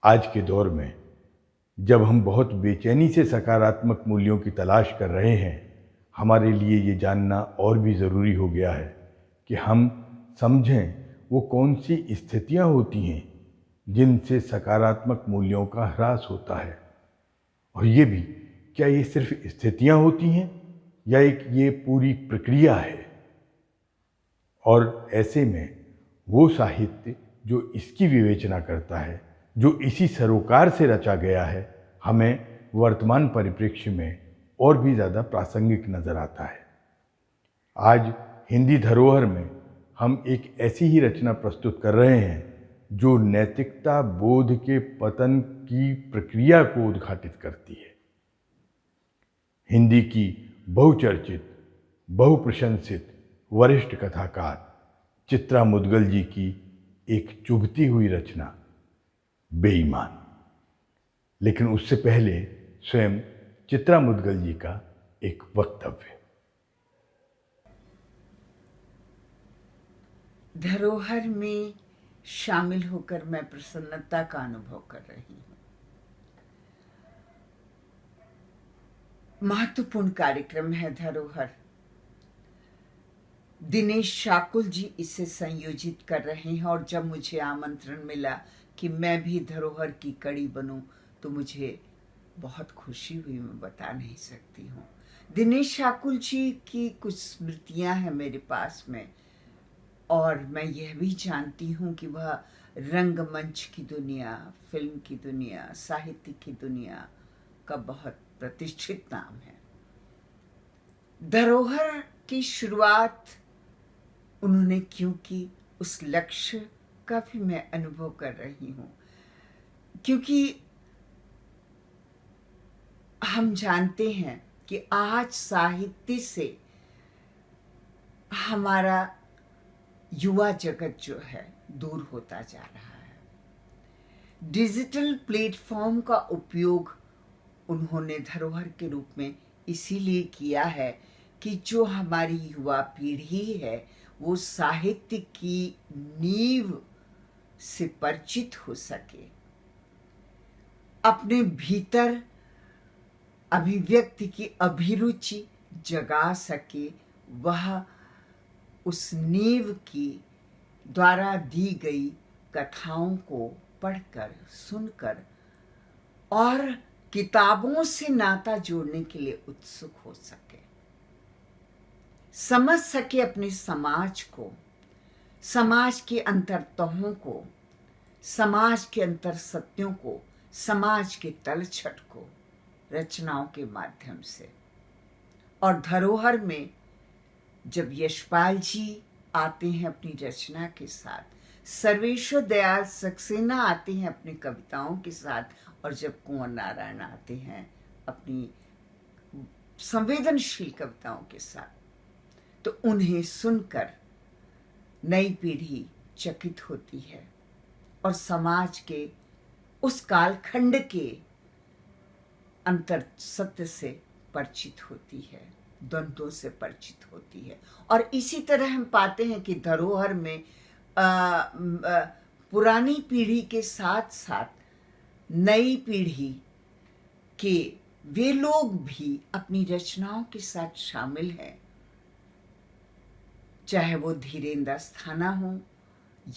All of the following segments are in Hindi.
आज के दौर में जब हम बहुत बेचैनी से सकारात्मक मूल्यों की तलाश कर रहे हैं, हमारे लिए ये जानना और भी ज़रूरी हो गया है कि हम समझें वो कौन सी स्थितियाँ होती हैं जिनसे सकारात्मक मूल्यों का ह्रास होता है। और ये भी, क्या ये सिर्फ स्थितियाँ होती हैं या एक ये पूरी प्रक्रिया है। और ऐसे में वो साहित्य जो इसकी विवेचना करता है, जो इसी सरोकार से रचा गया है, हमें वर्तमान परिप्रेक्ष्य में और भी ज़्यादा प्रासंगिक नज़र आता है। आज हिंदी धरोहर में हम एक ऐसी ही रचना प्रस्तुत कर रहे हैं जो नैतिकता बोध के पतन की प्रक्रिया को उद्घाटित करती है। हिंदी की बहुचर्चित, बहुप्रशंसित वरिष्ठ कथाकार चित्रा मुद्गल जी की एक चुभती हुई रचना बेईमान। लेकिन उससे पहले स्वयं चित्रा मुद्गल जी का एक वक्तव्य। धरोहर में शामिल होकर मैं प्रसन्नता का अनुभव कर रही हूँ। महत्वपूर्ण कार्यक्रम है धरोहर। दिनेश शाकुल जी इसे संयोजित कर रहे हैं और जब मुझे आमंत्रण मिला कि मैं भी धरोहर की कड़ी बनूं तो मुझे बहुत खुशी हुई, मैं बता नहीं सकती हूँ। दिनेश शाकुल जी की कुछ स्मृतियां हैं मेरे पास में, और मैं यह भी जानती हूँ कि वह रंगमंच की दुनिया, फिल्म की दुनिया, साहित्य की दुनिया का बहुत प्रतिष्ठित नाम है। धरोहर की शुरुआत उन्होंने क्यों की, उस लक्ष्य का भी मैं अनुभव कर रही हूँ, क्योंकि हम जानते हैं कि आज साहित्य से हमारा युवा जगत जो है दूर होता जा रहा है। डिजिटल प्लेटफॉर्म का उपयोग उन्होंने धरोहर के रूप में इसीलिए किया है कि जो हमारी युवा पीढ़ी है वो साहित्य की नींव से परिचित हो सके, अपने भीतर अभिव्यक्ति की अभिरुचि जगा सके। वह उस नींव की द्वारा दी गई कथाओं को पढ़कर, सुनकर और किताबों से नाता जोड़ने के लिए उत्सुक हो सके, समझ सके अपने समाज को, समाज के अंतर्तहों को, समाज के अंतर सत्यों को, समाज के तलछट को रचनाओं के माध्यम से। और धरोहर में जब यशपाल जी आते हैं अपनी रचना के साथ, सर्वेश्वर दयाल सक्सेना आते हैं अपनी कविताओं के साथ, और जब कुंवर नारायण आते हैं अपनी संवेदनशील कविताओं के साथ, तो उन्हें सुनकर नई पीढ़ी चकित होती है और समाज के उस कालखंड के अंतर सत्य से परिचित होती है, द्वंद्वों से परिचित होती है। और इसी तरह हम पाते हैं कि धरोहर में पुरानी पीढ़ी के साथ साथ नई पीढ़ी के वे लोग भी अपनी रचनाओं के साथ शामिल हैं, चाहे वो धीरेन्द्र अस्थाना हो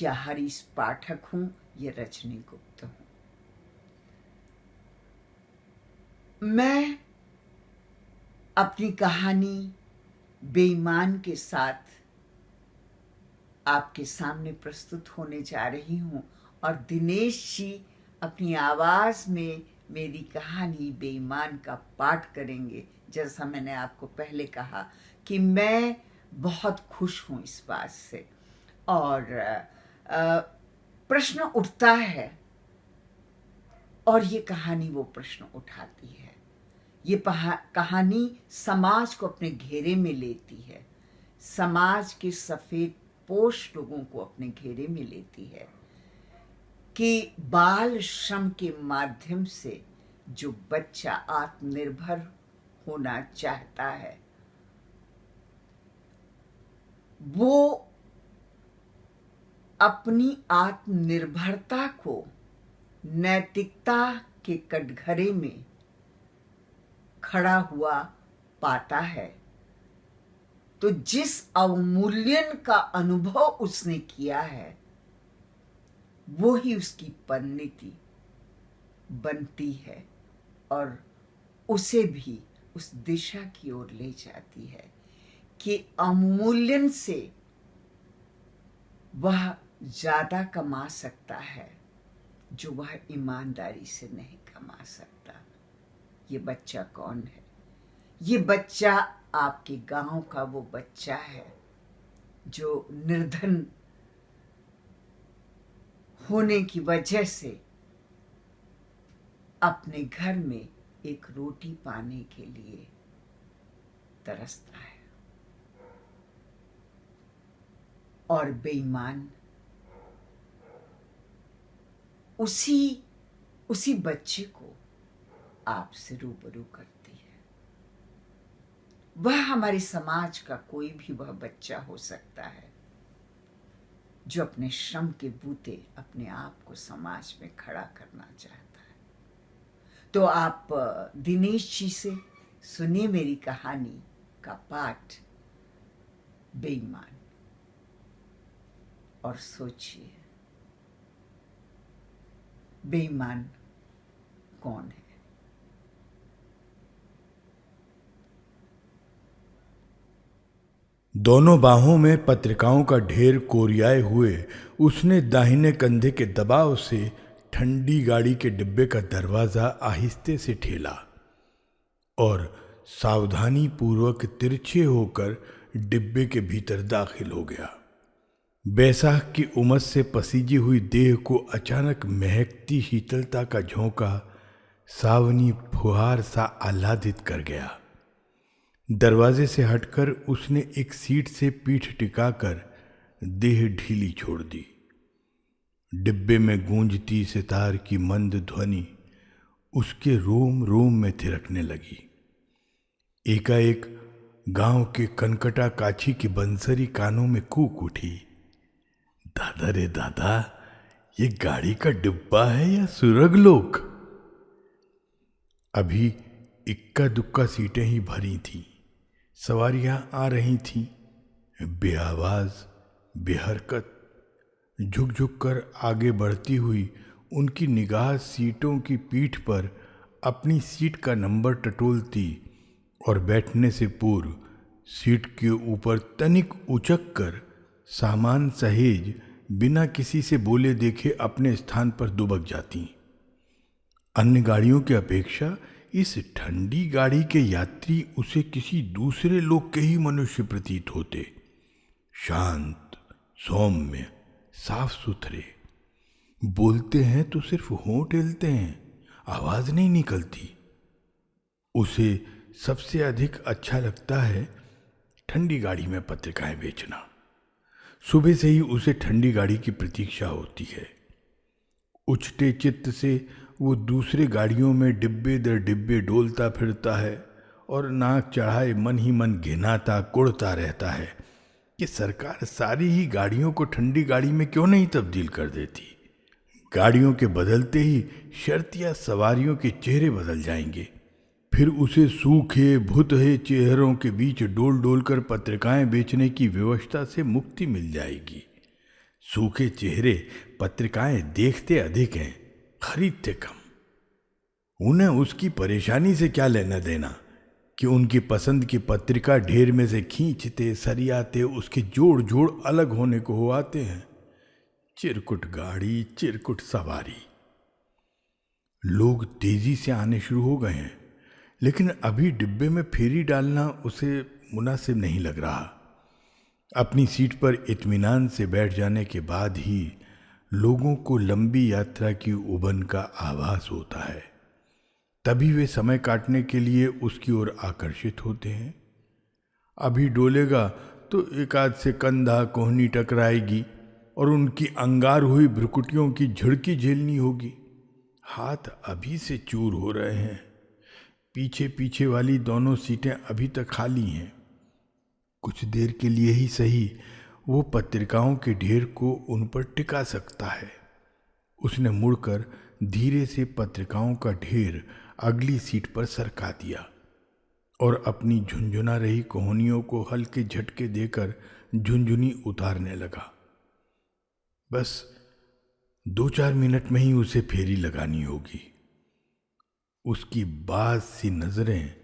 या हरीश पाठक हो या रजनी गुप्ता हो। मैं अपनी कहानी बेईमान के साथ आपके सामने प्रस्तुत होने जा रही हूँ, और दिनेश जी अपनी आवाज में मेरी कहानी बेईमान का पाठ करेंगे। जैसा मैंने आपको पहले कहा कि मैं बहुत खुश हूँ इस बात से, और प्रश्न उठता है और ये कहानी वो प्रश्न उठाती है। ये कहानी समाज को अपने घेरे में लेती है, समाज के सफेद पोश लोगों को अपने घेरे में लेती है कि बाल श्रम के माध्यम से जो बच्चा आत्मनिर्भर होना चाहता है वो अपनी आत्मनिर्भरता को नैतिकता के कटघरे में खड़ा हुआ पाता है, तो जिस अवमूल्यन का अनुभव उसने किया है वो ही उसकी परिणति बनती है और उसे भी उस दिशा की ओर ले जाती है कि अवमूल्यन से वह ज्यादा कमा सकता है जो वह ईमानदारी से नहीं कमा सकता। ये बच्चा कौन है? ये बच्चा आपके गांव का वो बच्चा है जो निर्धन होने की वजह से अपने घर में एक रोटी पाने के लिए तरसता है। और बेईमान उसी बच्चे को आपसे रूबरू करती है। वह हमारे समाज का कोई भी वह बच्चा हो सकता है जो अपने श्रम के बूते अपने आप को समाज में खड़ा करना चाहता है। तो आप दिनेश जी से सुनिए मेरी कहानी का पाठ बेईमान और सोचिए बेईमान कौन है। दोनों बाहों में पत्रिकाओं का ढेर कोरियाए हुए उसने दाहिने कंधे के दबाव से ठंडी गाड़ी के डिब्बे का दरवाजा आहिस्ते से ठेला और सावधानी पूर्वक तिरछे होकर डिब्बे के भीतर दाखिल हो गया। बैसाख की उमस से पसीजी हुई देह को अचानक महकती शीतलता का झोंका सावनी फुहार सा आह्लादित कर गया। दरवाजे से हटकर उसने एक सीट से पीठ टिकाकर देह ढीली छोड़ दी। डिब्बे में गूंजती सितार की मंद ध्वनि उसके रोम रोम में थिरकने लगी। एकाएक गांव के कनकटा काछी की बंसरी कानों में कूक उठी। दादा रे दादा, ये गाड़ी का डिब्बा है या सुरगलोक? अभी इक्का दुक्का सीटें ही भरी थीं। सवारियां आ रही थीं, बेआवाज बेहरकत। झुक झुक कर आगे बढ़ती हुई उनकी निगाह सीटों की पीठ पर अपनी सीट का नंबर टटोलती और बैठने से पूर्व सीट के ऊपर तनिक उचक कर सामान सहेज बिना किसी से बोले देखे अपने स्थान पर दुबक जाती। अन्य गाड़ियों की अपेक्षा इस ठंडी गाड़ी के यात्री उसे किसी दूसरे लोक के ही मनुष्य प्रतीत होते। शांत, सौम्य, साफ सुथरे। बोलते हैं तो सिर्फ होंठ हिलते हैं, आवाज नहीं निकलती। उसे सबसे अधिक अच्छा लगता है ठंडी गाड़ी में पत्रिकाएं बेचना। सुबह से ही उसे ठंडी गाड़ी की प्रतीक्षा होती है। उछटे चित्त से वो दूसरे गाड़ियों में डिब्बे दर डिब्बे डोलता फिरता है और नाक चढ़ाए मन ही मन घिनाता कुढ़ता रहता है कि सरकार सारी ही गाड़ियों को ठंडी गाड़ी में क्यों नहीं तब्दील कर देती। गाड़ियों के बदलते ही शर्तिया सवारियों के चेहरे बदल जाएंगे। फिर उसे सूखे भुतहे चेहरों के बीच डोल डोल कर पत्रिकाएं बेचने की व्यवस्था से मुक्ति मिल जाएगी। सूखे चेहरे पत्रिकाएं देखते अधिक हैं, खरीदते कम। उन्हें उसकी परेशानी से क्या लेना देना कि उनकी पसंद की पत्रिका ढेर में से खींचते सरियाते उसके जोड़ जोड़ अलग होने को हो आते हैं। चिरकुट गाड़ी, चिरकुट सवारी। लोग तेजी से आने शुरू हो गए हैं, लेकिन अभी डिब्बे में फेरी डालना उसे मुनासिब नहीं लग रहा। अपनी सीट पर इत्मीनान से बैठ जाने के बाद ही लोगों को लंबी यात्रा की उबन का आभास होता है। तभी वे समय काटने के लिए उसकी ओर आकर्षित होते हैं। अभी डोलेगा तो एक आध से कंधा कोहनी टकराएगी और उनकी अंगार हुई भ्रुकुटियों की झिड़की झेलनी होगी। हाथ अभी से चूर हो रहे हैं। पीछे पीछे वाली दोनों सीटें अभी तक खाली हैं। कुछ देर के लिए ही सही वो पत्रिकाओं के ढेर को उन पर टिका सकता है। उसने मुड़कर धीरे से पत्रिकाओं का ढेर अगली सीट पर सरका दिया और अपनी झुंझुना रही कोहनियों को हल्के झटके देकर झुंझुनी उतारने लगा। बस 2-4 मिनट में ही उसे फेरी लगानी होगी। उसकी बाज सी नजरें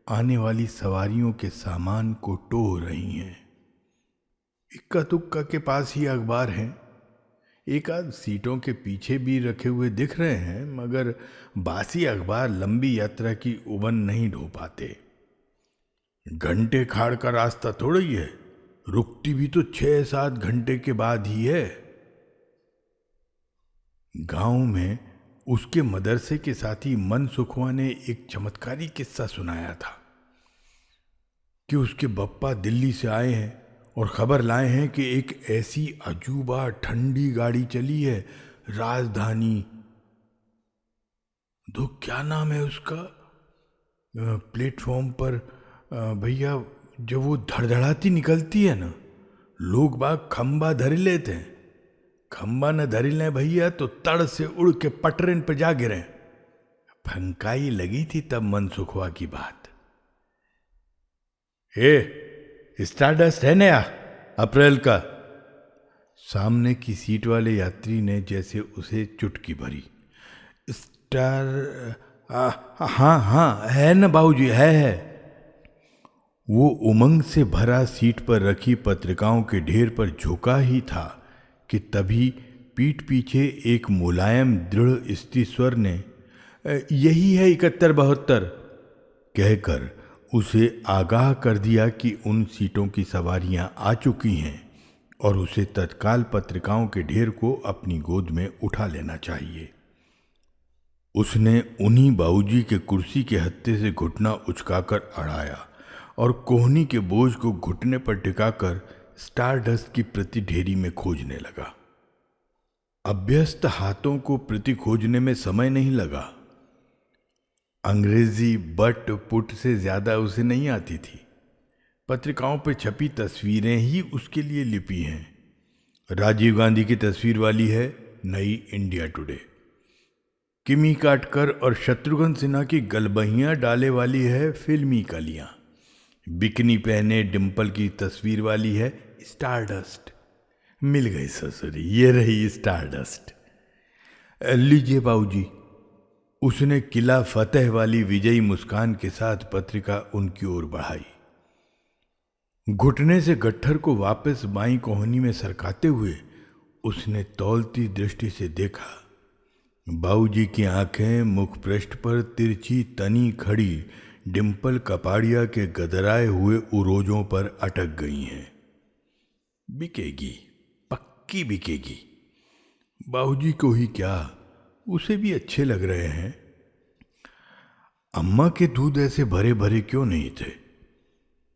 आने वाली सवारियों के सामान को टोह रही हैं। इक्का दुक्का के पास ही अखबार हैं, एक आध सीटों के पीछे भी रखे हुए दिख रहे हैं, मगर बासी अखबार लंबी यात्रा की उबन नहीं ढो पाते। घंटे खाड़ का रास्ता थोड़ा ही है, रुकती भी तो 6-7 घंटे के बाद ही है। गांव में उसके मदरसे के साथी मनसुखवा ने एक चमत्कारी किस्सा सुनाया था कि उसके बप्पा दिल्ली से आए हैं और खबर लाए हैं कि एक ऐसी अजूबा ठंडी गाड़ी चली है राजधानी, तो क्या नाम है उसका, प्लेटफॉर्म पर भैया जब वो धड़धड़ाती निकलती है ना, लोग बाग खंबा धर लेते हैं, खंबा न धर ले भैया तो तड़ से उड़ के पटरेन पे जा गिरे। फंकाई लगी थी तब मनसुखवा की बात। स्टारडस्ट है नया अप्रैल का, सामने की सीट वाले यात्री ने जैसे उसे चुटकी भरी। हाँ है ना बाबूजी, है। वो उमंग से भरा सीट पर रखी पत्रिकाओं के ढेर पर झुका ही था कि तभी पीठ पीछे एक मुलायम दृढ़ स्त्री स्वर ने यही है 71-72 कहकर उसे आगाह कर दिया कि उन सीटों की सवारियां आ चुकी हैं और उसे तत्काल पत्रिकाओं के ढेर को अपनी गोद में उठा लेना चाहिए। उसने उन्हीं बाबूजी के कुर्सी के हत्थे से घुटना उचकाकर अड़ाया और कोहनी के बोझ को घुटने पर टिकाकर स्टारडस्ट की प्रति ढेरी में खोजने लगा। अभ्यस्त हाथों को प्रति खोजने में समय नहीं लगा। अंग्रेजी बट पुट से ज्यादा उसे नहीं आती थी। पत्रिकाओं पर छपी तस्वीरें ही उसके लिए लिपि हैं। राजीव गांधी की तस्वीर वाली है नई इंडिया टुडे, किमी काटकर और शत्रुघ्न सिन्हा की गलबहियां डाले वाली है फिल्मी कलियां, बिकनी पहने डिंपल की तस्वीर वाली है स्टारडस्ट। मिल गई ससुरी, ये रही स्टारडस्ट। लीजिए बाबूजी। उसने किला फतेह वाली विजयी मुस्कान के साथ पत्रिका उनकी ओर बढ़ाई। घुटने से गट्ठर को वापस बाईं कोहनी में सरकाते हुए उसने तौलती दृष्टि से देखा। बाबूजी की आंखें मुख पृष्ठ पर तिरछी तनी खड़ी डिंपल कपाड़िया के गदराए हुए उरोजों पर अटक गई हैं। बिकेगी, पक्की बिकेगी। बाबूजी को ही क्या, उसे भी अच्छे लग रहे हैं। अम्मा के दूध ऐसे भरे भरे क्यों नहीं थे।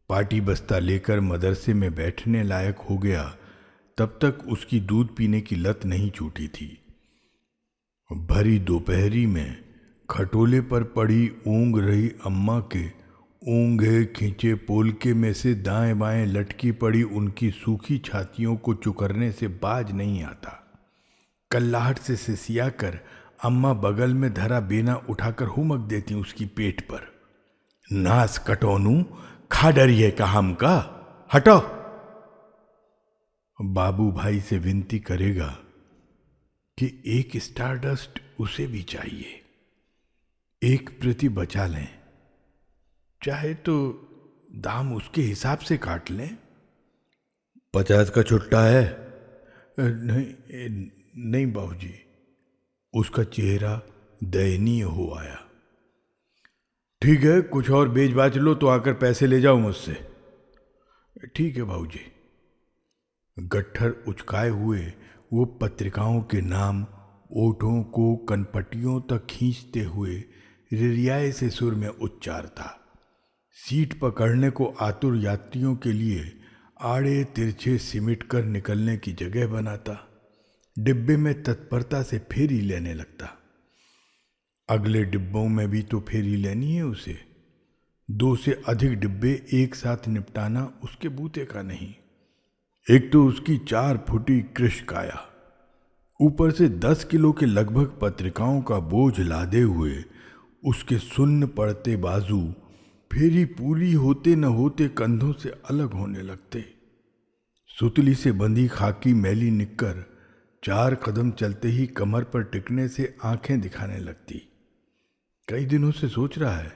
पार्टी बस्ता लेकर मदरसे में बैठने लायक हो गया तब तक उसकी दूध पीने की लत नहीं छूटी थी। भरी दोपहरी में खटोले पर पड़ी ऊँग रही अम्मा के ऊँघे खींचे पोलके में से दाएं बाएं लटकी पड़ी उनकी सूखी छातियों को चुकरने से बाज नहीं आता। कल्लाहट से सिसिया कर अम्मा बगल में धरा बेना उठाकर हुमक देती उसकी पेट पर। नास कटोनू, खा डरिए का हम का, हटो। बाबू भाई से विनती करेगा कि एक स्टारडस्ट उसे भी चाहिए, एक प्रति बचा लें, चाहे तो दाम उसके हिसाब से काट लें। 50 का छुट्टा है। नहीं बाबूजी। उसका चेहरा दयनीय हो आया। ठीक है, कुछ और बेच बाच लो तो आकर पैसे ले जाओ मुझसे। ठीक है बाबूजी। गट्ठर उचकाए हुए वो पत्रिकाओं के नाम ओठों को कनपटियों तक खींचते हुए रिरियाए से सुर में उच्चारता। सीट पकड़ने को आतुर यात्रियों के लिए आड़े तिरछे सिमट कर निकलने की जगह बनाता। डिब्बे में तत्परता से फेरी लेने लगता। अगले डिब्बों में भी तो फेरी लेनी है उसे। 2 से अधिक डिब्बे एक साथ निपटाना उसके बूते का नहीं। एक तो उसकी 4 फुटी कृश काया, ऊपर से 10 किलो के लगभग पत्रिकाओं का बोझ लादे हुए उसके सुन्न पड़ते बाजू फेरी पूरी होते न होते कंधों से अलग होने लगते। सुतली से बंधी खाकी मैली निक्कर 4 कदम चलते ही कमर पर टिकने से आंखें दिखाने लगती। कई दिनों से सोच रहा है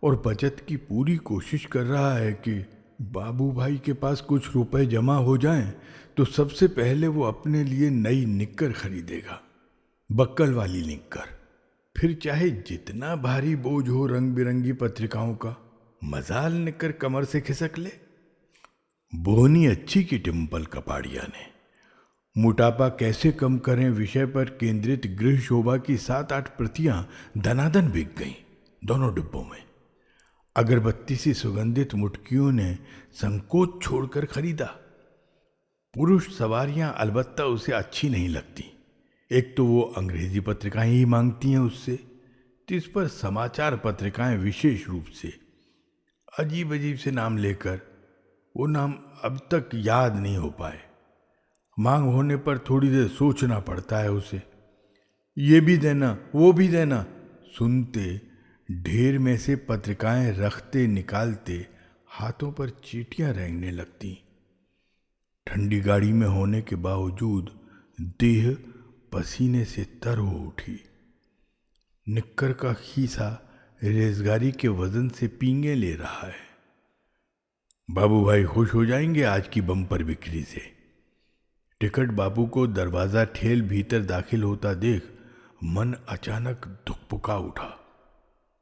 और बचत की पूरी कोशिश कर रहा है कि बाबू भाई के पास कुछ रुपए जमा हो जाएं तो सबसे पहले वो अपने लिए नई निक्कर खरीदेगा, बक्कल वाली निक्कर। फिर चाहे जितना भारी बोझ हो रंग बिरंगी पत्रिकाओं का, मजाल निक्कर कमर से खिसक ले। बोहनी अच्छी की टिम्पल कपाड़िया ने मोटापा कैसे कम करें विषय पर केंद्रित गृह शोभा की 7-8 प्रतियां धनाधन बिक गईं दोनों डिब्बों में। अगरबत्ती से सुगंधित मुटकियों ने संकोच छोड़कर खरीदा। पुरुष सवारियां अलबत्ता उसे अच्छी नहीं लगती। एक तो वो अंग्रेजी पत्रिकाएं ही मांगती हैं उससे, जिस पर समाचार पत्रिकाएं विशेष रूप से अजीब अजीब से नाम लेकर, वो नाम अब तक याद नहीं हो पाए। मांग होने पर थोड़ी देर सोचना पड़ता है उसे। ये भी देना, वो भी देना सुनते ढेर में से पत्रिकाएं रखते निकालते हाथों पर चींटियां रेंगने लगती। ठंडी गाड़ी में होने के बावजूद देह पसीने से तर हो उठी। निक्कर का खीसा रेजगारी के वजन से पींगे ले रहा है। बाबू भाई खुश हो जाएंगे आज की बम्पर बिक्री से। टिकट बाबू को दरवाजा ठेल भीतर दाखिल होता देख मन अचानक धुकपुका उठा।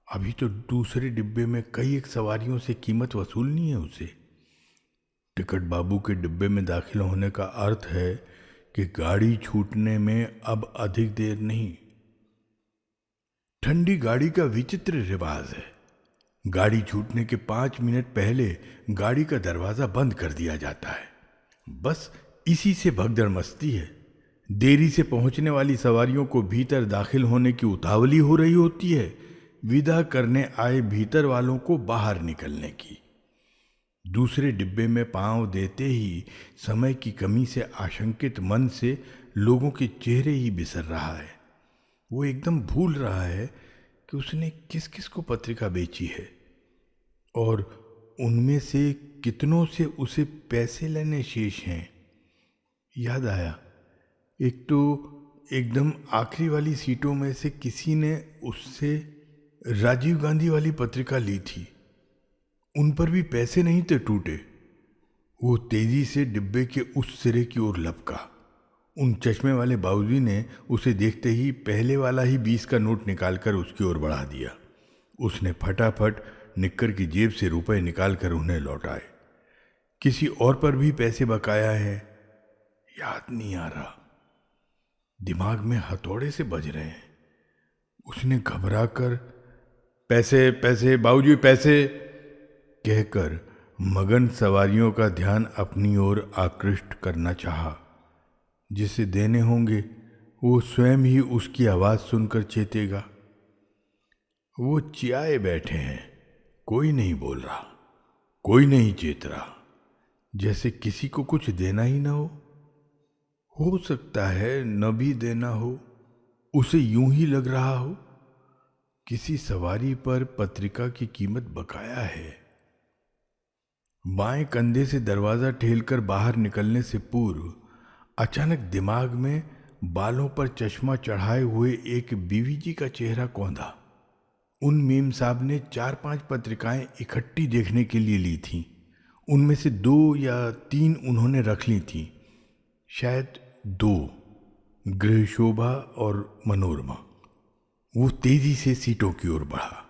अभी तो दूसरे डिब्बे में कई एक सवारियों से कीमत वसूलनी है उसे। टिकट बाबू के डिब्बे में दाखिल होने का अर्थ है कि गाड़ी छूटने में अब अधिक देर नहीं। ठंडी गाड़ी का विचित्र रिवाज है, गाड़ी छूटने के 5 मिनट पहले गाड़ी का दरवाजा बंद कर दिया जाता है। बस इसी से भगदड़ मचती है। देरी से पहुंचने वाली सवारियों को भीतर दाखिल होने की उतावली हो रही होती है, विदा करने आए भीतर वालों को बाहर निकलने की। दूसरे डिब्बे में पांव देते ही समय की कमी से आशंकित मन से लोगों के चेहरे ही बिसर रहा है। वो एकदम भूल रहा है कि उसने किस किस को पत्रिका बेची है और उनमें से कितनों से उसे पैसे लेने शेष हैं। याद आया, एक तो एकदम आखिरी वाली सीटों में से किसी ने उससे राजीव गांधी वाली पत्रिका ली थी। उन पर भी पैसे नहीं थे टूटे। वो तेजी से डिब्बे के उस सिरे की ओर लपका। उन चश्मे वाले बाबूजी ने उसे देखते ही पहले वाला ही 20 का नोट निकालकर उसकी ओर बढ़ा दिया। उसने फटाफट निक्कर की जेब से रुपए निकालकर उन्हें लौटाए। किसी और पर भी पैसे बकाया है, याद नहीं आ रहा। दिमाग में हथौड़े से बज रहे हैं। उसने घबराकर पैसे पैसे बाबूजी पैसे कहकर मगन सवारियों का ध्यान अपनी ओर आकृष्ट करना चाहा। जिसे देने होंगे वो स्वयं ही उसकी आवाज सुनकर चेतेगा। वो चियाए बैठे हैं, कोई नहीं बोल रहा, कोई नहीं चेत रहा, जैसे किसी को कुछ देना ही ना हो सकता है न भी देना हो। उसे यूं ही लग रहा हो किसी सवारी पर पत्रिका की कीमत बकाया है। बाएं कंधे से दरवाजा ठेलकर बाहर निकलने से पूर्व अचानक दिमाग में बालों पर चश्मा चढ़ाए हुए एक बीवी जी का चेहरा कौंधा। उन मेम साहब ने 4-5 पत्रिकाएं इकट्ठी देखने के लिए ली थीं। उनमें से 2 या 3 उन्होंने रख ली थीं, शायद 2, गृह शोभा और मनोरमा। वो तेजी से सीटों की ओर बढ़ा।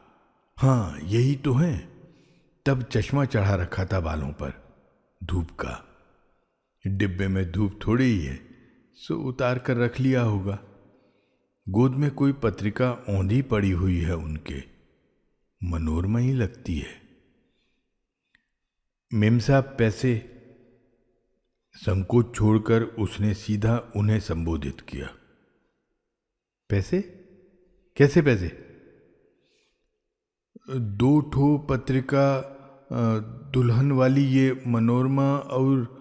हाँ, यही तो है। तब चश्मा चढ़ा रखा था बालों पर, धूप का। डिब्बे में धूप थोड़ी ही है, सो उतार कर रख लिया होगा। गोद में कोई पत्रिका औंधी पड़ी हुई है उनके, मनोरमा ही लगती है। मेम साहब पैसे। संकोच छोड़कर उसने सीधा उन्हें संबोधित किया। पैसे? कैसे पैसे? 2 ठो पत्रिका दुल्हन वाली ये मनोरमा और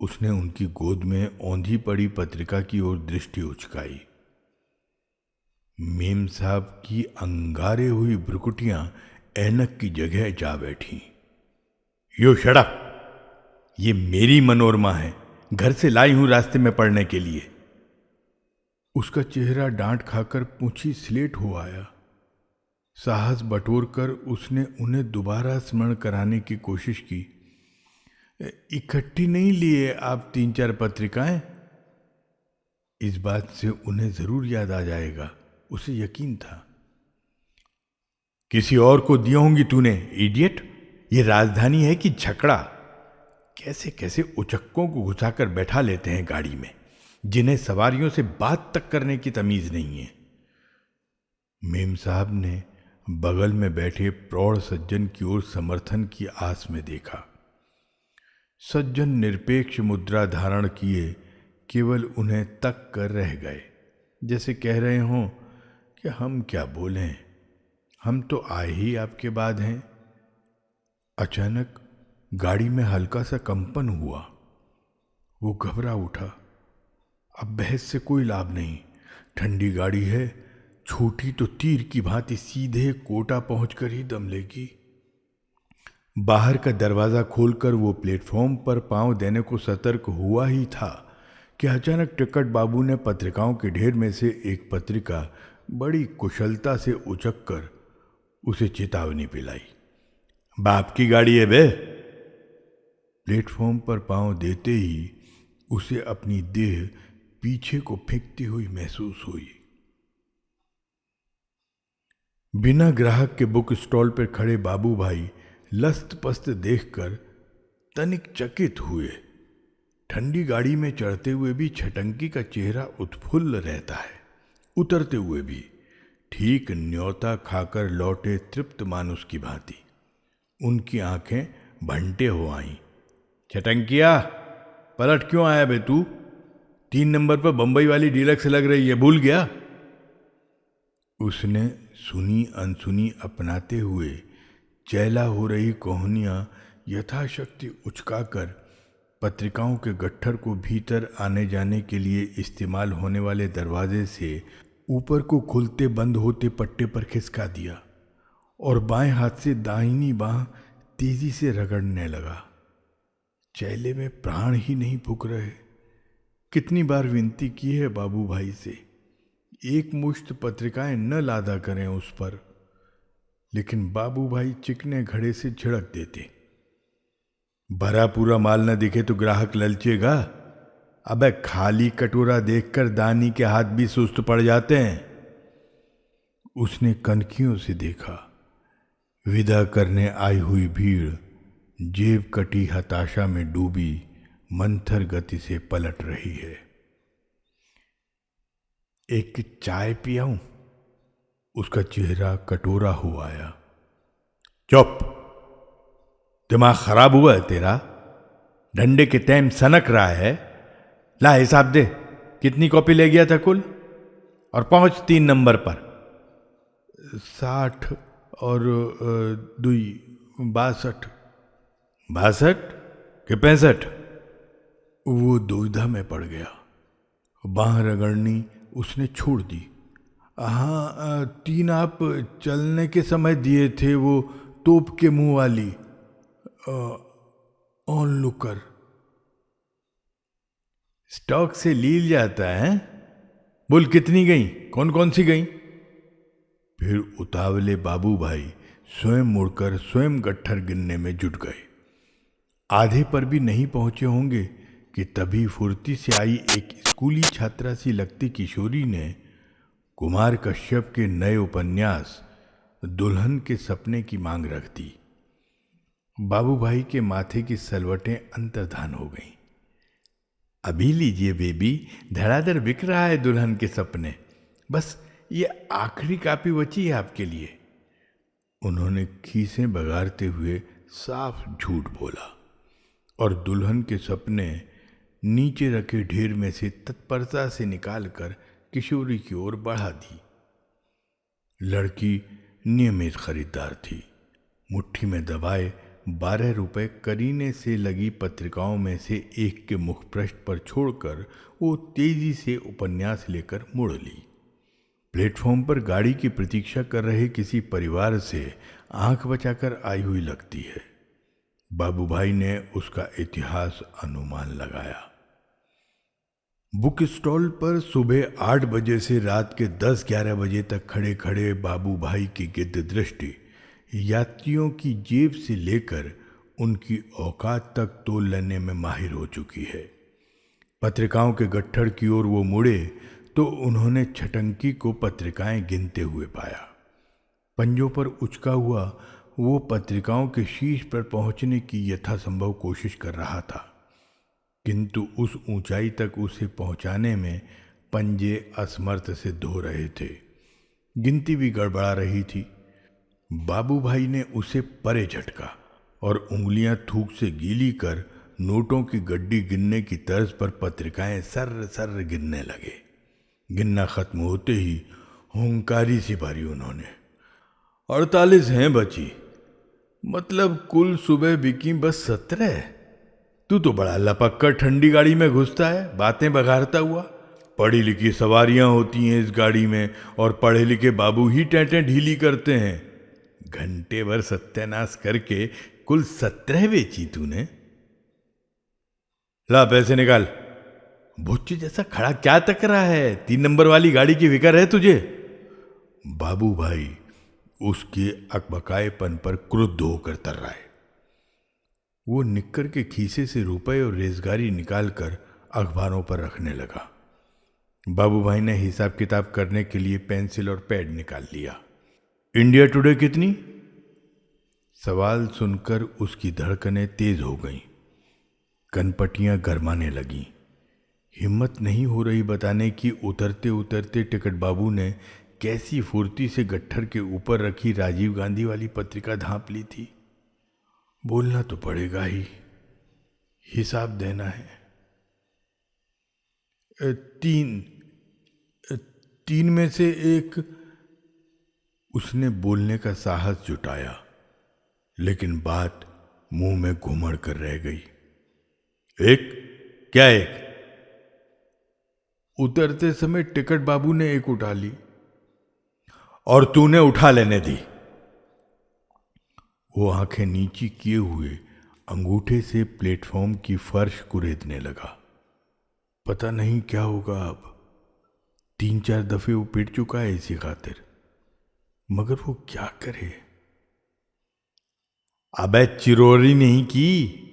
उसने उनकी गोद में औंधी पड़ी पत्रिका की ओर दृष्टि उचकाई। मेम साहब की अंगारे हुई भ्रुकुटियां ऐनक की जगह जा बैठी। यो शड़प, ये मेरी मनोरमा है, घर से लाई हूं रास्ते में पढ़ने के लिए। उसका चेहरा डांट खाकर पूंछी स्लेट हो आया। साहस बटोरकर उसने उन्हें दोबारा स्मरण कराने की कोशिश की। इकट्ठी नहीं लिए आप 3-4 पत्रिकाएं? इस बात से उन्हें जरूर याद आ जाएगा, उसे यकीन था। किसी और को दी होंगी तूने, इडियट। ये राजधानी है कि छकड़ा? कैसे कैसे उचक्कों को घुसाकर बैठा लेते हैं गाड़ी में, जिन्हें सवारियों से बात तक करने की तमीज नहीं है। मेम साहब ने बगल में बैठे प्रौढ़ सज्जन की ओर समर्थन की आस में देखा। सज्जन निरपेक्ष मुद्रा धारण किए केवल उन्हें तक कर रह गए, जैसे कह रहे हों कि हम क्या बोलें, हम तो आए ही आपके बाद हैं। अचानक गाड़ी में हल्का सा कंपन हुआ। वो घबरा उठा। अब बहस से कोई लाभ नहीं, ठंडी गाड़ी है, छोटी तो तीर की भांति सीधे कोटा पहुंचकर ही दम लेगी। बाहर का दरवाजा खोलकर वो प्लेटफॉर्म पर पांव देने को सतर्क हुआ ही था कि अचानक टिकट बाबू ने पत्रिकाओं के ढेर में से एक पत्रिका बड़ी कुशलता से उचककर उसे चेतावनी पिलाई। बाप की गाड़ी है बे। प्लेटफॉर्म पर पांव देते ही उसे अपनी देह पीछे को फेंकती हुई महसूस हुई। बिना ग्राहक के बुक स्टॉल पर खड़े बाबू भाई लस्त पस्त देखकर तनिक चकित हुए। ठंडी गाड़ी में चढ़ते हुए भी छटंकी का चेहरा उत्फुल्ल रहता है, उतरते हुए भी ठीक न्योता खाकर लौटे तृप्त मानुष की भांति। उनकी आंखें भंटे हो आईं। छटंकिया, पलट क्यों आया बे तू? 3 नंबर पर बंबई वाली डीलक्स लग रही है, भूल गया? उसने सुनी अनसुनी अपनाते हुए चैला हो रही कोहनियां यथाशक्ति उचकाकर पत्रिकाओं के गट्ठर को भीतर आने जाने के लिए इस्तेमाल होने वाले दरवाजे से ऊपर को खुलते बंद होते पट्टे पर खिसका दिया और बाएं हाथ से दाहिनी बांह तेजी से रगड़ने लगा। चैले में प्राण ही नहीं फूक रहे। कितनी बार विनती की है बाबू भाई से, एक मुश्त पत्रिकाएं न लादा करें उस पर, लेकिन बाबू भाई चिकने घड़े से झिड़क देते। भरा पूरा माल न दिखे तो ग्राहक ललचेगा। अबे खाली कटोरा देखकर दानी के हाथ भी सुस्त पड़ जाते हैं। उसने कनखियों से देखा। विदा करने आई हुई भीड़ जेब कटी हताशा में डूबी मंथर गति से पलट रही है। एक चाय पियाऊं? उसका चेहरा कटोरा हो आया। चुप, दिमाग खराब हुआ है तेरा? डंडे के टाइम सनक रहा है। ला हिसाब दे, कितनी कॉपी ले गया था कुल? और पहुंच 3 नंबर पर। 60 और 2 62। 62 कि 65? वो दुविधा में पड़ गया। बांह रगड़नी उसने छोड़ दी। हाँ, 3 आप चलने के समय दिए थे, वो तोप के मुंह वाली ऑन लुकर। स्टॉक से लील जाता है? बोल कितनी गई, कौन कौन सी गई? फिर उतावले बाबू भाई स्वयं मुड़कर स्वयं गट्ठर गिनने में जुट गए। आधे पर भी नहीं पहुंचे होंगे कि तभी फुर्ती से आई एक स्कूली छात्रा सी लगती किशोरी ने कुमार कश्यप के नए उपन्यास दुल्हन के सपने की मांग रख दी। बाबू भाई के माथे की सलवटें अंतर्धान हो गईं। अभी लीजिए बेबी, धड़ाधड़ बिक रहा है दुल्हन के सपने। बस ये आखिरी कापी बची है आपके लिए। उन्होंने खीसें बगारते हुए साफ झूठ बोला और दुल्हन के सपने नीचे रखे ढेर में से तत्परता से निकालकर किशोरी की ओर बढ़ा दी। लड़की नियमित खरीदार थी। मुट्ठी में दबाए ₹12 करीने से लगी पत्रिकाओं में से एक के मुखपृष्ठ पर छोड़कर वो तेजी से उपन्यास लेकर मुड़ ली। प्लेटफॉर्म पर गाड़ी की प्रतीक्षा कर रहे किसी परिवार से आंख बचाकर आई हुई लगती है। बाबू भाई ने उसका इतिहास अनुमान लगाया। बुक स्टॉल पर सुबह 8 बजे से रात के 10-11 बजे तक खड़े खड़े बाबू भाई की गिद्ध दृष्टि यात्रियों की जेब से लेकर उनकी औकात तक तोल लेने में माहिर हो चुकी है। पत्रिकाओं के गट्ठर की ओर वो मुड़े तो उन्होंने छटंकी को पत्रिकाएं गिनते हुए पाया। पंजों पर उचका हुआ वो पत्रिकाओं के शीर्ष पर पहुंचने की यथासंभव कोशिश कर रहा था, किंतु उस ऊंचाई तक उसे पहुंचाने में पंजे असमर्थ सिद्ध हो रहे थे। गिनती भी गड़बड़ा रही थी। बाबू भाई ने उसे परे झटका और उंगलियां थूक से गीली कर नोटों की गड्डी गिनने की तर्ज पर पत्रिकाएं सर्र सर्र गिनने लगे। गिनना खत्म होते ही हुंकारी सी भरी उन्होंने। 48 हैं बची, मतलब कुल सुबह बिकी बस 17। तू तो बड़ा लपक्कर ठंडी गाड़ी में घुसता है, बातें बघारता हुआ। पढ़ी लिखी सवारियां होती हैं इस गाड़ी में और पढ़े लिखे बाबू ही टेंटें ढीली करते हैं। घंटे भर सत्यानाश करके कुल 17 बेची तूने। ला पैसे निकाल। भुच्ची जैसा खड़ा क्या तक रहा है? 3 नंबर वाली गाड़ी की फिक्र है तुझे? बाबू भाई उसके अकबकाएपन पर क्रुद्ध होकर तर्राए। वो निक्कर के खीसे से रुपए और रेजगारी निकालकर अखबारों पर रखने लगा। बाबू भाई ने हिसाब किताब करने के लिए पेंसिल और पैड निकाल लिया। इंडिया टुडे कितनी? सवाल सुनकर उसकी धड़कनें तेज हो गईं, कनपटियां गरमाने लगीं। हिम्मत नहीं हो रही बताने की उतरते उतरते टिकट बाबू ने कैसी फुर्ती से गट्ठर के ऊपर रखी राजीव गांधी वाली पत्रिका धांप ली थी। बोलना तो पड़ेगा ही, हिसाब देना है। 3 में से एक। उसने बोलने का साहस जुटाया, लेकिन बात मुंह में घुमड़ कर रह गई। एक? क्या एक? उतरते समय टिकट बाबू ने एक उठा ली और तूने उठा लेने दी। वो आंखें नीची किए हुए अंगूठे से प्लेटफॉर्म की फर्श कुरेदने लगा। पता नहीं क्या होगा अब। 3-4 दफे वो पिट चुका है इसी खातिर, मगर वो क्या करे? अबे चिरोरी नहीं की,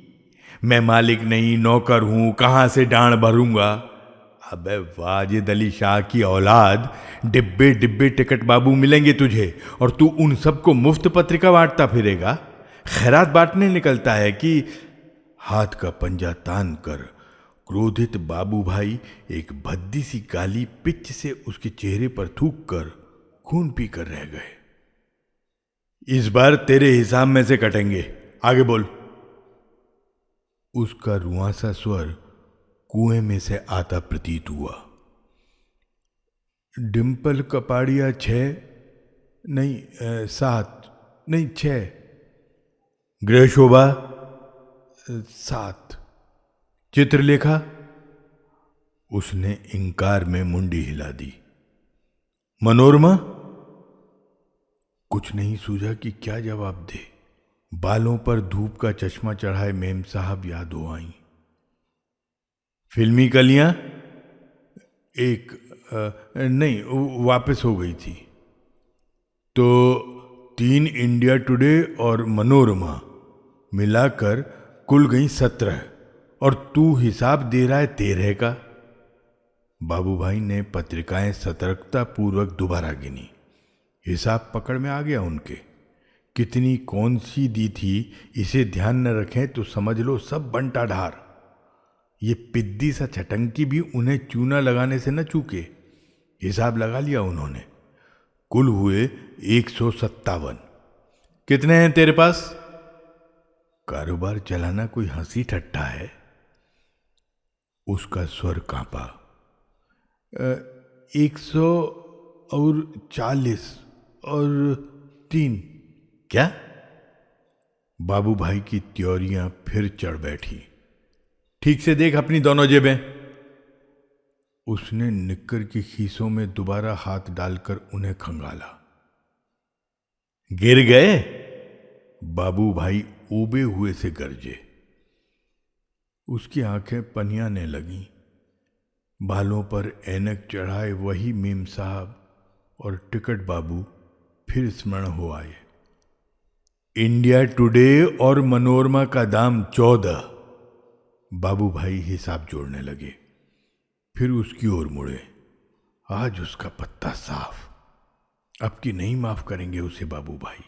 मैं मालिक नहीं नौकर हूं, कहां से डांड भरूंगा? अबे वाजिद अली शाह की औलाद, डिब्बे डिब्बे टिकट बाबू मिलेंगे तुझे और तू उन सबको मुफ्त पत्रिका बांटता फिरेगा। खैरात बांटने निकलता है कि? हाथ का पंजा तान कर क्रोधित बाबू भाई एक भद्दी सी गाली पिच से उसके चेहरे पर थूक कर खून पी कर रह गए। इस बार तेरे हिसाब में से कटेंगे, आगे बोल। उसका रुआंसा स्वर कुएं में से आता प्रतीत हुआ। डिंपल कपाड़िया 6 नहीं 7 नहीं 6। गृह शोभा 7। चित्रलेखा? उसने इंकार में मुंडी हिला दी। मनोरमा? कुछ नहीं सूझा कि क्या जवाब दे। बालों पर धूप का चश्मा चढ़ाए मेम साहब याद हो आई। फिल्मी कलियां? एक नहीं, वापस हो गई थी। तो 3 इंडिया टुडे और मनोरमा मिलाकर कुल गई 17 और तू हिसाब दे रहा है 13 का। बाबू भाई ने पत्रिकाएं सतर्कता पूर्वक दोबारा गिनी। हिसाब पकड़ में आ गया उनके। कितनी कौन सी दी थी इसे ध्यान न रखें तो समझ लो सब बंटा ढार। ये पिद्दी सा छटंकी भी उन्हें चूना लगाने से न चूके। हिसाब लगा लिया उन्होंने। कुल हुए 157। कितने हैं तेरे पास? कारोबार चलाना कोई हंसी ठट्टा है? उसका स्वर कांपा। 140 और 3। क्या? बाबू भाई की त्योरियां फिर चढ़ बैठी। ठीक से देख अपनी दोनों जेबें। उसने निक्कर की खीसों में दोबारा हाथ डालकर उन्हें खंगाला। गिर गए? बाबू भाई ऊबे हुए से गरजे। उसकी आंखें पनियाने लगीं। बालों पर ऐनक चढ़ाए वही मेम साहब और टिकट बाबू फिर स्मरण हो आए। इंडिया टुडे और मनोरमा का दाम 14। बाबू भाई हिसाब जोड़ने लगे। फिर उसकी ओर मुड़े। आज उसका पत्ता साफ। अब की नहीं माफ करेंगे उसे बाबू भाई।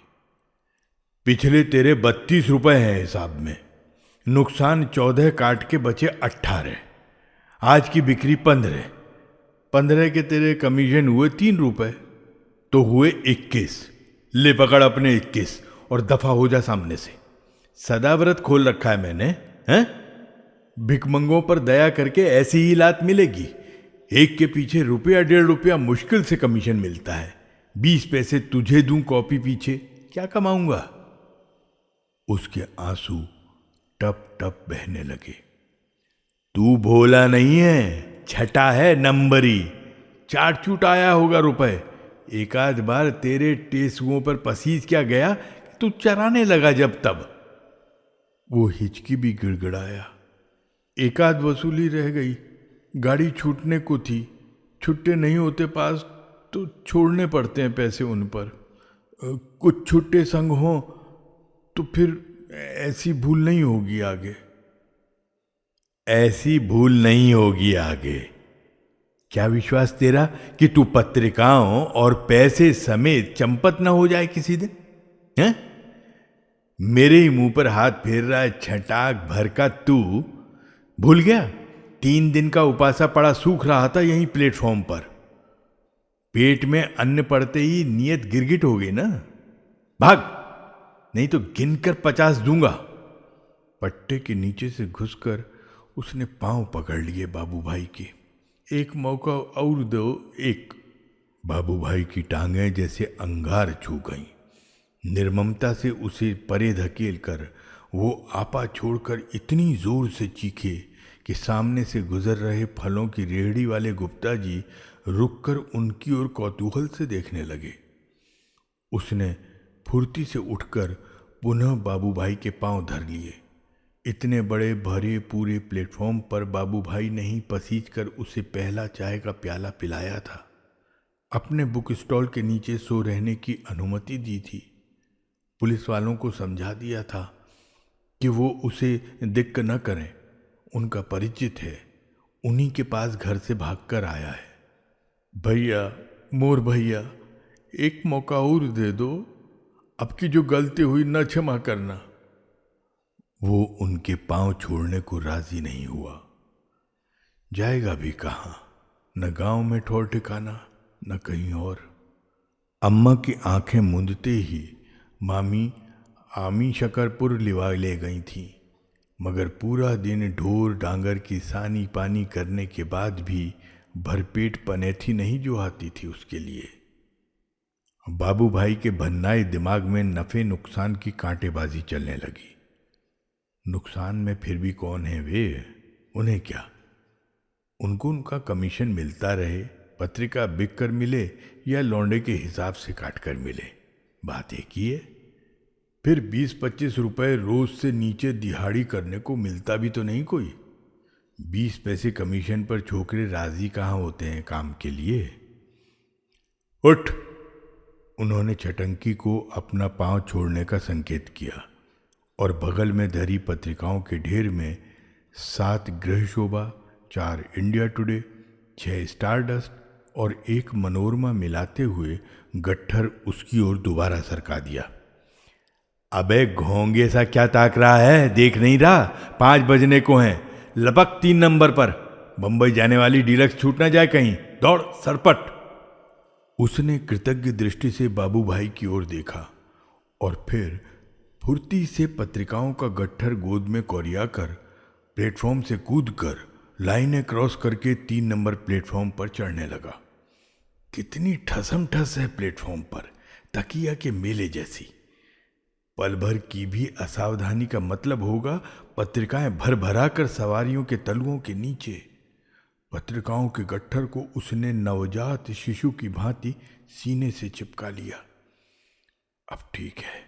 पिछले तेरे 32 रुपए हैं हिसाब में। नुकसान 14 काट के बचे 18। आज की बिक्री 15। 15 के तेरे कमीशन हुए 3 रुपए, तो हुए 21। ले पकड़ अपने 21 और दफा हो जा सामने से। सदाव्रत खोल रखा है मैंने, हैं? भिकमंगों पर दया करके ऐसी ही लात मिलेगी। एक के पीछे रुपया 1.5 रुपया मुश्किल से कमीशन मिलता है। 20 पैसे तुझे दूं कॉपी पीछे, क्या कमाऊंगा? उसके आंसू टप टप बहने लगे। तू भोला नहीं है, छटा है नंबरी। चाट चूट आया होगा रुपए। एक आध बार तेरे टेसुओं पर पसीज क्या गया कि तू चराने लगा जब तब। वो हिचकी भी गिड़गिड़ाया। एक आध वसूली रह गई। गाड़ी छूटने को थी। छुट्टे नहीं होते पास तो छोड़ने पड़ते हैं पैसे उन पर। कुछ छुट्टे संग हों तो फिर ऐसी भूल नहीं होगी आगे। ऐसी भूल नहीं होगी आगे। क्या विश्वास तेरा कि तू पत्रिकाओं और पैसे समेत चंपत न हो जाए किसी दिन? हैं? मेरे ही मुंह पर हाथ फेर रहा है छटाक भर का तू। भूल गया 3 दिन का उपासा पड़ा सूख रहा था यहीं प्लेटफॉर्म पर। पेट में अन्न पड़ते ही नियत गिरगिट हो गई ना। भाग, नहीं तो गिनकर 50 दूंगा। पट्टे के नीचे से घुसकर उसने पांव पकड़ लिए बाबू भाई के। एक मौका और दो, एक। बाबू भाई की टांगें जैसे अंगार छू गईं। निर्ममता से उसे परे धकेल कर वो आपा छोड़कर इतनी जोर से चीखे कि सामने से गुजर रहे फलों की रेहड़ी वाले गुप्ता जी रुककर उनकी ओर कौतूहल से देखने लगे। उसने फुर्ती से उठकर पुनः बाबू भाई के पांव धर लिए। इतने बड़े भरे पूरे प्लेटफॉर्म पर बाबू भाई ने ही पसीज कर उसे पहला चाय का प्याला पिलाया था। अपने बुक स्टॉल के नीचे सो रहने की अनुमति दी थी। पुलिस वालों को समझा दिया था कि वो उसे दिक्कत न करें। उनका परिचित है, उन्हीं के पास घर से भागकर आया है। भैया, मोर भैया, एक मौका और दे दो। अब की जो गलती हुई न क्षमा करना। वो उनके पांव छोड़ने को राजी नहीं हुआ। जाएगा भी कहाँ? न गांव में ठौर ठिकाना, न कहीं और। अम्मा की आंखें मूंदते ही मामी आमी शकरपुर लिवा ले गई थी। मगर पूरा दिन ढोर डांगर की सानी पानी करने के बाद भी भरपेट पनेथी नहीं जो आती थी उसके लिए। बाबू भाई के भन्नाए दिमाग में नफे नुकसान की कांटेबाजी चलने लगी। नुकसान में फिर भी कौन है वे? उन्हें क्या? उनको उनका कमीशन मिलता रहे, पत्रिका बिक कर मिले या लौंडे के हिसाब से काट कर मिले, बात एक ही है। फिर 20-25 रुपए रोज से नीचे दिहाड़ी करने को मिलता भी तो नहीं कोई। 20 पैसे कमीशन पर छोकरे राजी कहाँ होते हैं काम के लिए। उठ! उन्होंने चटंकी को अपना पांव छोड़ने का संकेत किया और बगल में धरी पत्रिकाओं के ढेर में 7 गृह शोभा, 4 इंडिया टुडे, 6 स्टारडस्ट और 1 मनोरमा मिलाते हुए गट्ठर उसकी ओर दोबारा सरका दिया। अबे घोंगे सा क्या ताक रहा है? देख नहीं रहा 5 बजने को हैं। लपक 3 नंबर पर। बंबई जाने वाली डीलक्स छूट ना जाए कहीं। दौड़ सरपट। उसने कृतज्ञ दृष्टि से बाबू भाई की ओर देखा और फिर फुर्ती से पत्रिकाओं का गट्ठर गोद में कोरियाकर प्लेटफॉर्म से कूदकर लाइनें क्रॉस करके 3 नंबर प्लेटफॉर्म पर चढ़ने लगा। कितनी ठसम ठस है प्लेटफॉर्म पर, तकिया के मेले जैसी। पल भर की भी असावधानी का मतलब होगा पत्रिकाएं भर भरा कर सवारियों के तलुओं के नीचे। पत्रिकाओं के गट्ठर को उसने नवजात शिशु की भांति सीने से चिपका लिया। अब ठीक है,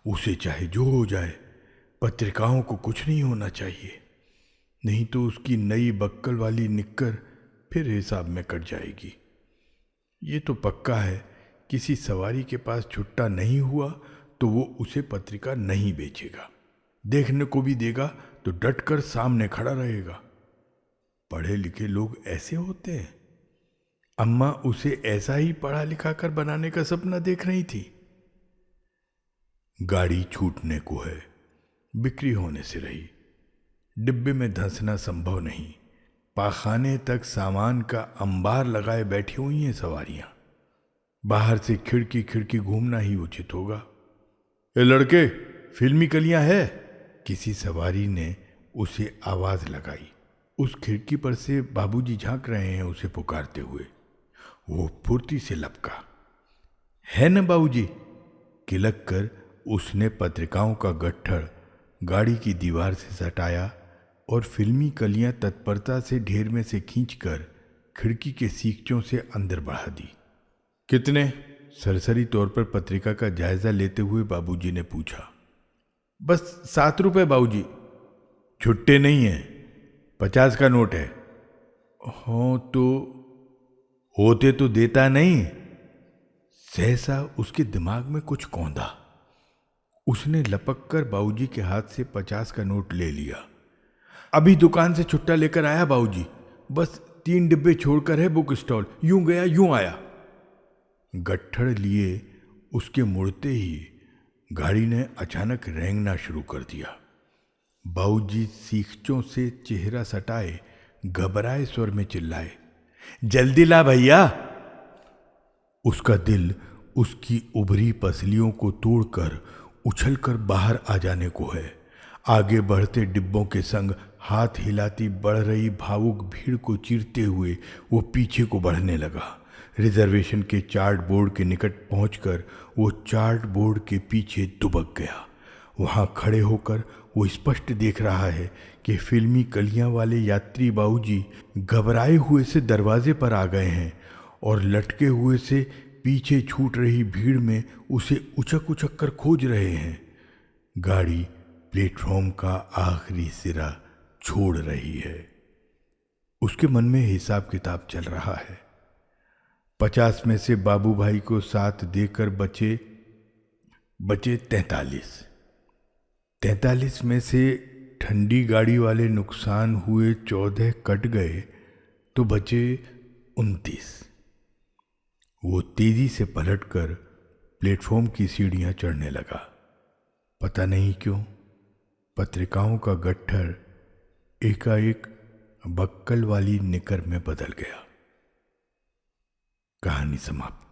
उसे चाहे जो हो जाए, पत्रिकाओं को कुछ नहीं होना चाहिए, नहीं तो उसकी नई बक्कल वाली निक्कर फिर हिसाब में कट जाएगी। ये तो पक्का है, किसी सवारी के पास छुट्टा नहीं हुआ तो वो उसे पत्रिका नहीं बेचेगा। देखने को भी देगा तो डटकर सामने खड़ा रहेगा। पढ़े लिखे लोग ऐसे होते हैं। अम्मा उसे ऐसा ही पढ़ा लिखा कर बनाने का सपना देख रही थी। गाड़ी छूटने को है, बिक्री होने से रही। डिब्बे में धंसना संभव नहीं। पाखाने तक सामान का अंबार लगाए बैठी हुई हैं सवारियां। बाहर से खिड़की खिड़की घूमना ही उचित होगा। ए लड़के, फिल्मी कलियां है? किसी सवारी ने उसे आवाज लगाई। उस खिड़की पर से बाबूजी झांक रहे हैं उसे पुकारते हुए। वो फुर्ती से लपका। है न बाबूजी? किलक कर उसने पत्रिकाओं का गट्ठर गाड़ी की दीवार से सटाया और फिल्मी कलियां तत्परता से ढेर में से खींचकर खिड़की के सीखचों से अंदर बढ़ा दी। कितने? सरसरी तौर पर पत्रिका का जायजा लेते हुए बाबूजी ने पूछा। बस 7 रुपए बाबूजी। छुट्टे नहीं है, 50 का नोट है। हो तो होते तो देता नहीं। सहसा उसके दिमाग में कुछ कौंधा। उसने लपक कर बाबूजी के हाथ से 50 का नोट ले लिया। अभी दुकान से छुट्टा लेकर आया बाबूजी, बस 3 डिब्बे छोड़कर है बुक स्टॉल, यूं गया यूं आया। गट्ठड़ लिए उसके मुड़ते ही गाड़ी ने अचानक रेंगना शुरू कर दिया। बाबूजी सीखचों से चेहरा सटाए घबराए स्वर में चिल्लाए, जल्दी ला भैया। उसका दिल उसकी उभरी पसलियों को तोड़कर उछलकर बाहर आ जाने को है। आगे बढ़ते डिब्बों के संग हाथ हिलाती बढ़ रही भावुक भीड़ को चीरते हुए वो पीछे को बढ़ने लगा। रिजर्वेशन के चार्ट बोर्ड के निकट पहुंचकर वो चार्ट बोर्ड के पीछे दुबक गया। वहां खड़े होकर वो स्पष्ट देख रहा है कि फिल्मी कलियां वाले यात्री बाबूजी घबराए हुए से दरवाजे पर आ गए हैं और लटके हुए से पीछे छूट रही भीड़ में उसे उचक उचक कर खोज रहे हैं। गाड़ी प्लेटफॉर्म का आखिरी सिरा छोड़ रही है। उसके मन में हिसाब किताब चल रहा है। 50 में से बाबू भाई को 7 देकर बचे 43। 43 में से ठंडी गाड़ी वाले नुकसान हुए 14 कट गए तो बचे 29। वो तेजी से पलटकर प्लेटफॉर्म की सीढ़ियां चढ़ने लगा। पता नहीं क्यों पत्रिकाओं का गट्ठर एकाएक बक्कल वाली निकर में बदल गया। कहानी समाप्त।